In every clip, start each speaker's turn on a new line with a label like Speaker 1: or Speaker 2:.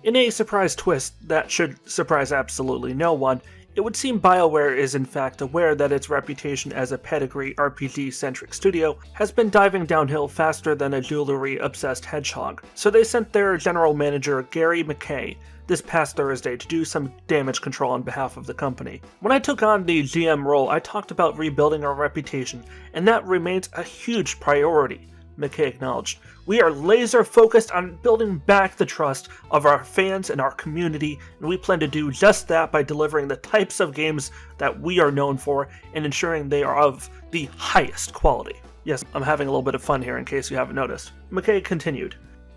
Speaker 1: In a surprise twist that should surprise absolutely no one, it would seem Bioware is in fact aware that its reputation as a pedigree RPG-centric studio has been diving downhill faster than a jewelry-obsessed hedgehog, so they sent their general manager Gary McKay this past Thursday to do some damage control on behalf of the company. When I took on the GM role, I talked about rebuilding our reputation, and that remains a huge priority, McKay acknowledged. We are laser focused on building back the trust of our fans and our community, and we plan to do just that by delivering the types of games that we are known for and ensuring they are of the highest quality. Yes, I'm having a little bit of fun here in case you haven't noticed. McKay continued,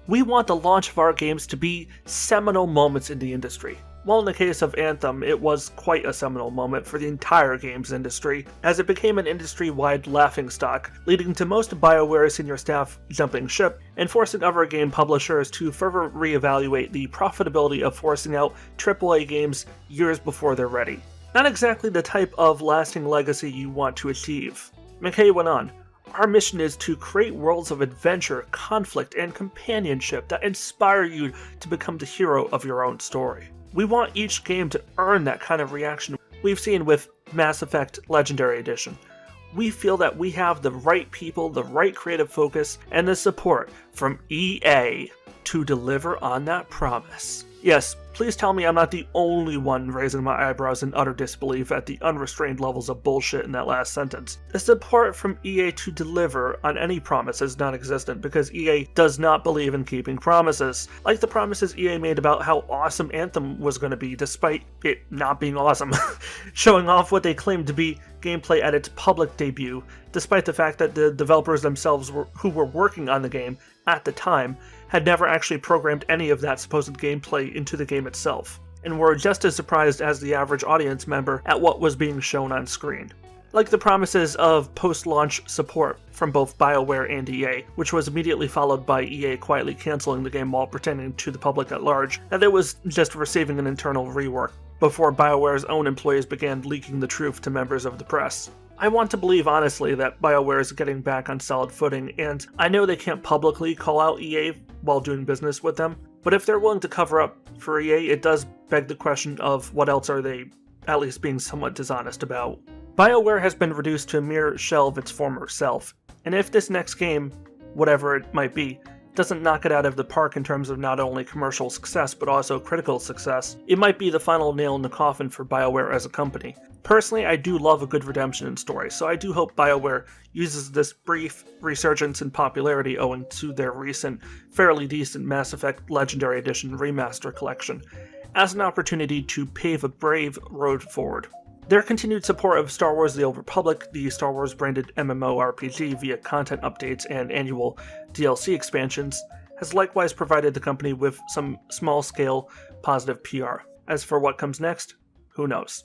Speaker 1: "We want the launch of our games to be seminal moments in the industry." Well, in the case of Anthem, it was quite a seminal moment for the entire games industry, as it became an industry-wide laughingstock, leading to most of BioWare's senior staff jumping ship, and forcing other game publishers to further reevaluate the profitability of forcing out AAA games years before they're ready. Not exactly the type of lasting legacy you want to achieve. McKay went on, "Our mission is to create worlds of adventure, conflict, and companionship that inspire you to become the hero of your own story. We want each game to earn that kind of reaction we've seen with Mass Effect Legendary Edition. We feel that we have the right people, the right creative focus, and the support from EA to deliver on that promise." Yes, please tell me I'm not the only one raising my eyebrows in utter disbelief at the unrestrained levels of bullshit in that last sentence. The support from EA to deliver on any promise is non-existent because EA does not believe in keeping promises, like the promises EA made about how awesome Anthem was going to be despite it not being awesome, showing off what they claimed to be gameplay at its public debut, despite the fact that the developers themselves who were working on the game at the time had never actually programmed any of that supposed gameplay into the game itself, and were just as surprised as the average audience member at what was being shown on screen. Like the promises of post-launch support from both BioWare and EA, which was immediately followed by EA quietly canceling the game while pretending to the public at large that it was just receiving an internal rework, before BioWare's own employees began leaking the truth to members of the press. I want to believe honestly that BioWare is getting back on solid footing, and I know they can't publicly call out EA while doing business with them, but if they're willing to cover up for EA, it does beg the question of what else are they at least being somewhat dishonest about. BioWare has been reduced to a mere shell of its former self, and if this next game, whatever it might be, doesn't knock it out of the park in terms of not only commercial success but also critical success, it might be the final nail in the coffin for BioWare as a company. Personally, I do love a good redemption story, so I do hope BioWare uses this brief resurgence in popularity owing to their recent, fairly decent Mass Effect Legendary Edition remaster collection as an opportunity to pave a brave road forward. Their continued support of Star Wars The Old Republic, the Star Wars branded MMORPG via content updates and annual DLC expansions, has likewise provided the company with some small-scale positive PR. As for what comes next, who knows?